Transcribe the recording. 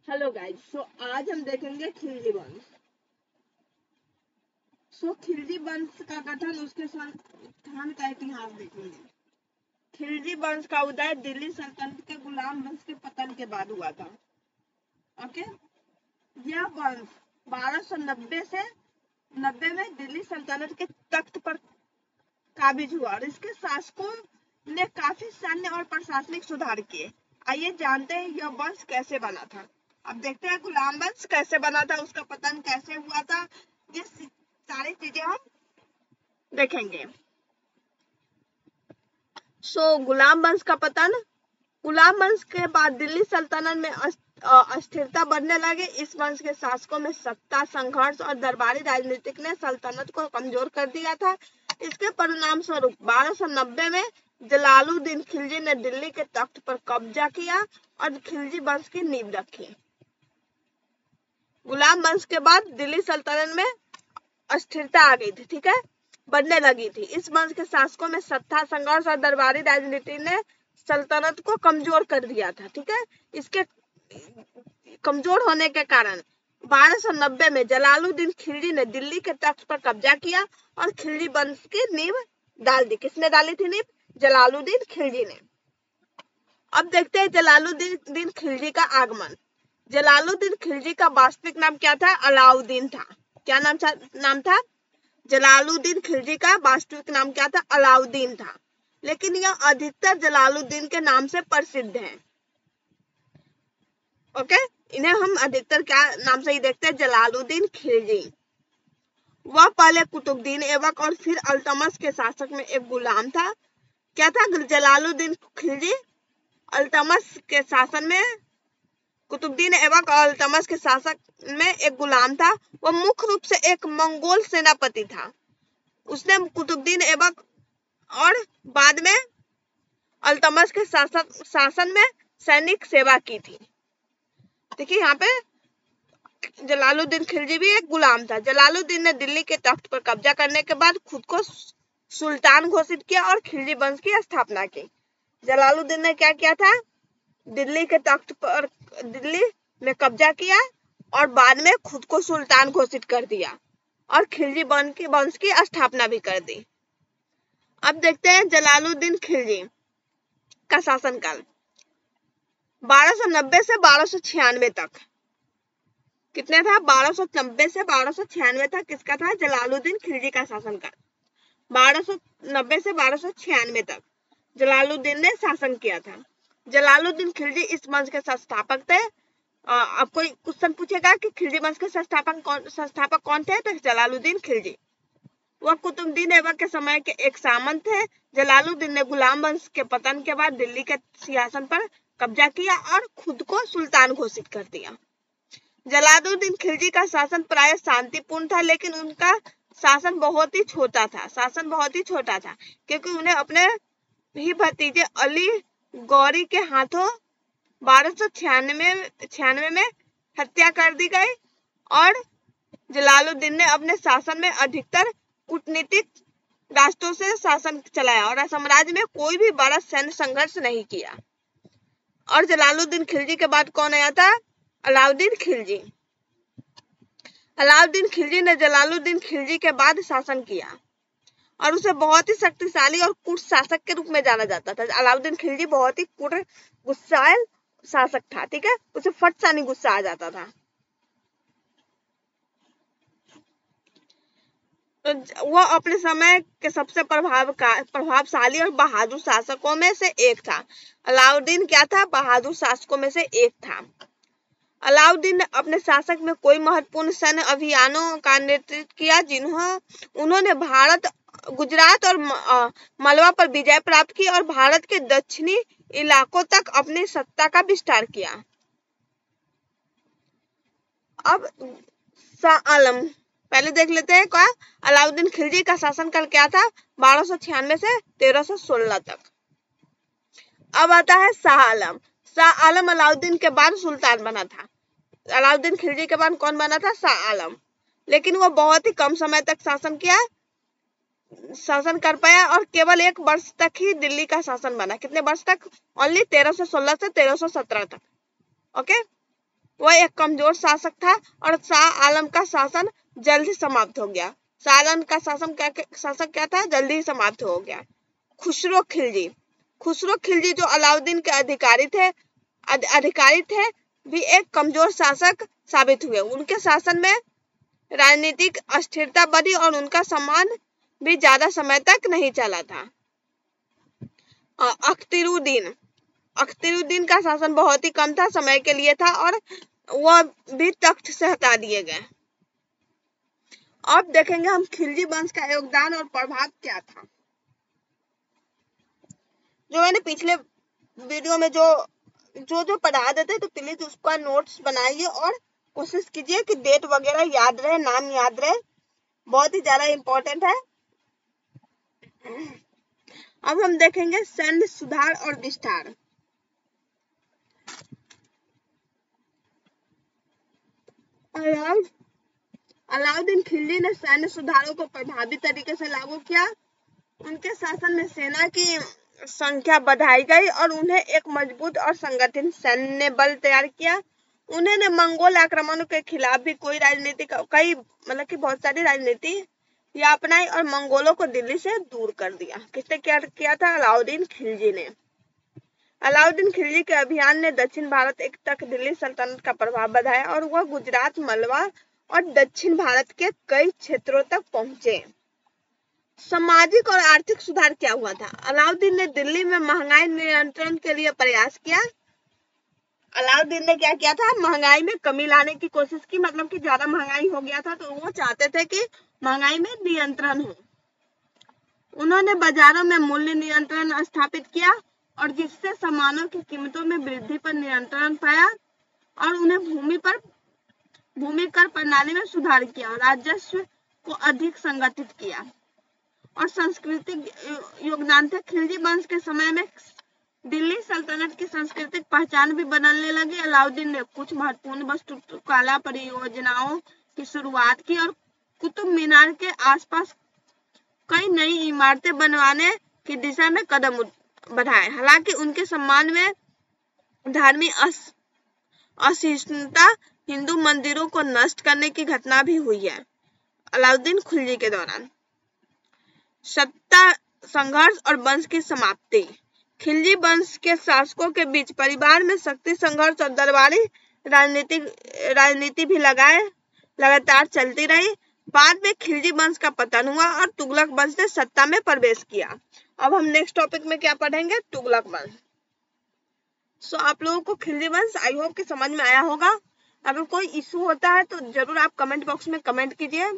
Hello guys, आज हम देखेंगे खिलजी वंश। खिलजी वंश का गठन, उसके संस्थान का इतिहास देखेंगे। खिलजी वंश का उदय दिल्ली सल्तनत के गुलाम वंश के पतन के बाद हुआ था। ओके, यह वंश 1290 में दिल्ली सल्तनत के तख्त पर काबिज हुआ और इसके शासकों ने काफी सैन्य और प्रशासनिक सुधार किए। आइए जानते हैं यह वंश कैसे बना था। अब देखते हैं गुलाम वंश कैसे बना था, उसका पतन कैसे हुआ था, ये सारी चीजें हम देखेंगे। गुलाम वंश का पतन। गुलाम वंश के बाद दिल्ली सल्तनत में अस्थिरता बढ़ने लगी। इस वंश के शासकों में सत्ता संघर्ष और दरबारी राजनीतिक ने सल्तनत को कमजोर कर दिया था। इसके परिणाम स्वरूप 1290 में जलालुद्दीन खिलजी ने दिल्ली के तख्त पर कब्जा किया और खिलजी वंश की नींव रखी। गुलाम वंश के बाद दिल्ली सल्तनत में अस्थिरता आ गई थी, ठीक है, बढ़ने लगी थी। इस वंश के शासकों में सत्ता संघर्ष और दरबारी राजनीति ने सल्तनत को कमजोर कर दिया था, ठीक है। इसके कमजोर होने के कारण 1290 में जलालुद्दीन खिलजी ने दिल्ली के तख्त पर कब्जा किया और खिलजी वंश की नींव डाल दी। किसने डाली थी नींव? जलालुद्दीन खिलजी ने। अब देखते हैं जलालुद्दीन खिलजी का आगमन। जलालुद्दीन खिलजी का वास्तविक नाम क्या था? अलाउद्दीन था। क्या नाम था? जलालुद्दीन खिलजी का वास्तविक नाम क्या था? अलाउद्दीन था, लेकिन यह अधिकतर जलालुद्दीन के नाम से प्रसिद्ध है। ओके, इन्हें हम अधिकतर क्या नाम से ही देखते हैं? जलालुद्दीन खिलजी। वह पहले कुतुबुद्दीन ऐबक और फिर अल्तमश के शासक में एक गुलाम था। क्या था? जलालुद्दीन खिलजी अल्तमश के शासन में, कुतुबुद्दीन ऐबक और अल्तमश के शासक में एक गुलाम था। वह मुख्य रूप से एक मंगोल सेनापति था। उसने कुतुबुद्दीन ऐबक और बाद में अल्तमश के शासन में सैनिक सेवा की थी। देखिए यहाँ पे जलालुद्दीन खिलजी भी एक गुलाम था। जलालुद्दीन ने दिल्ली के तख्त पर कब्जा करने के बाद खुद को सुल्तान घोषित किया और खिलजी वंश की स्थापना की। जलालुद्दीन ने क्या किया था? दिल्ली के तख्त पर, दिल्ली में कब्जा किया और बाद में खुद को सुल्तान घोषित कर दिया और खिलजी वंश की स्थापना भी कर दी। अब देखते हैं जलालुद्दीन खिलजी का शासनकाल 1290 से 1296 तक। कितने था? 1290 से 1296 तक किसका था? जलालुद्दीन खिलजी का शासनकाल। 1290 से 1296 तक जलालुद्दीन ने शासन किया था। जलालुद्दीन खिलजी इस वंश के संस्थापक थे। अब कोई क्वेश्चन पूछेगा कि खिलजी वंश के संस्थापक कौन थे? तो जलालुद्दीन खिलजी। वह कुतुबुद्दीन ऐबक के समय के एक सामंत थे। जलालुद्दीन ने गुलाम वंश के पतन के बाद दिल्ली के सिंहासन पर कब्जा किया और खुद को सुल्तान घोषित कर दिया। जलालुद्दीन खिलजी का शासन प्राय शांतिपूर्ण था, लेकिन उनका शासन बहुत ही छोटा था, क्योंकि उन्हें अपने ही भतीजे अली गौरी के हाथों 1296 में हत्या कर दी गई और जलालुद्दीन ने अपने शासन में अधिकतर कूटनीतिक रास्तों से शासन चलाया और साम्राज्य में कोई भी बड़ा सैन्य संघर्ष नहीं किया। और जलालुद्दीन खिलजी के बाद कौन आया था? अलाउद्दीन खिलजी। अलाउद्दीन खिलजी ने जलालुद्दीन खिलजी के बाद शासन किया और उसे बहुत ही शक्तिशाली और कुट शासक के रूप में जाना जाता था। अलाउद्दीन खिलजी बहुत ही कुट गुस्साएल शासक था, ठीक है, उसे फट सा नहीं गुस्सा आ जाता था। तो वह अपने समय के सबसे प्रभावशाली और बहादुर शासकों में से एक था। अलाउद्दीन क्या था? बहादुर शासकों में से एक था। अलाउद्दीन ने अपने शासक में कोई महत्वपूर्ण सैन्य अभियानों का नेतृत्व किया, उन्होंने गुजरात और मलवा पर विजय प्राप्त की और भारत के दक्षिणी इलाकों तक अपनी सत्ता का विस्तार किया। अब शाह आलम पहले देख लेते हैं। क्या? अलाउद्दीन खिलजी का शासनकाल क्या था? 1296 से 1316 तक। अब आता है शाह आलम। शाह आलम अलाउद्दीन के बाद सुल्तान बना था। अलाउद्दीन खिलजी के बाद कौन बना था? शाह आलम। लेकिन वो बहुत ही कम समय तक शासन कर पाया और केवल 1 वर्ष तक ही दिल्ली का शासन बना। कितने वर्ष तक? ओनली 1316 से 1317 तक। ओके, वह एक कमजोर शासक था और शाह आलम का शासन जल्द ही समाप्त हो गया। शाह आलम का शासक क्या था, जल्दी ही समाप्त हो गया। खुसरो खिलजी जो अलाउद्दीन के अधिकारी थे भी एक कमजोर शासक साबित हुए। उनके शासन में राजनीतिक अस्थिरता बढ़ी और उनका सम्मान भी ज्यादा समय तक नहीं चला था। अख्तिरुद्दीन का शासन बहुत ही कम था, समय के लिए था और वह भी तख्त से हटा दिए गए। अब देखेंगे हम खिलजी वंश का योगदान और प्रभाव क्या था। जो मैंने पिछले वीडियो में जो पढ़ा देते तो प्लीज उसका नोट्स बनाइए और कोशिश कीजिए कि डेट वगैरह याद रहे, नाम याद रहे, बहुत ही ज्यादा इम्पोर्टेंट है। अब हम देखेंगे सैन्य सुधार और विस्तार। अलाउद्दीन खिलजी ने सैन्य सुधारों को प्रभावी तरीके से लागू किया। उनके शासन में सेना की संख्या बढ़ाई गई और उन्हें एक मजबूत और संगठित सैन्य बल तैयार किया। उन्होंने मंगोल आक्रमणों के खिलाफ भी बहुत सारी राजनीति अपनाई और मंगोलों को दिल्ली से दूर कर दिया। किसने क्या किया था? अलाउद्दीन खिलजी ने। अलाउद्दीन खिलजी के अभियान ने दक्षिण भारत तक दिल्ली सल्तनत का प्रभाव बढ़ाया और वह गुजरात, मलवा और दक्षिण भारत के कई क्षेत्रों तक पहुंचे। सामाजिक और आर्थिक सुधार क्या हुआ था? अलाउद्दीन ने दिल्ली में महंगाई नियंत्रण के लिए प्रयास किया। अलाउद्दीन ने क्या किया था? महंगाई में कमी लाने की कोशिश की, मतलब कि ज्यादा महंगाई हो गया था तो वो चाहते थे कि महंगाई में नियंत्रण हो। उन्होंने बाजारों में मूल्य नियंत्रण स्थापित किया और जिससे सामानों की कीमतों में वृद्धि पर नियंत्रण पाया और उन्हें भूमि कर प्रणाली में सुधार किया और राजस्व को अधिक संगठित किया। और सांस्कृतिक योगदान थे। खिलजी वंश के समय में दिल्ली सल्तनत की सांस्कृतिक पहचान भी बदलने लगी। अलाउद्दीन ने कुछ महत्वपूर्ण वास्तुकला परियोजनाओं की शुरुआत की और कुतुब मीनार के आसपास कई नई इमारतें बनवाने की दिशा में कदम बढ़ाए। हालांकि उनके सम्मान में धार्मिक असहिष्णुता, हिंदू मंदिरों को नष्ट करने की घटना भी हुई है। अलाउद्दीन खिलजी के दौरान सत्ता संघर्ष और वंश की समाप्ति। खिलजी वंश के शासकों के बीच परिवार में शक्ति संघर्ष और दरबारी राजनीति भी लगातार चलती रही। बाद में खिलजी वंश का पतन हुआ और तुगलक वंश ने सत्ता में प्रवेश किया। अब हम नेक्स्ट टॉपिक में क्या पढ़ेंगे? तुगलक वंश। सो आप लोगों को खिलजी वंश आई होप कि समझ में आया होगा। अगर कोई इशू होता है तो जरूर आप कमेंट बॉक्स में कमेंट कीजिए।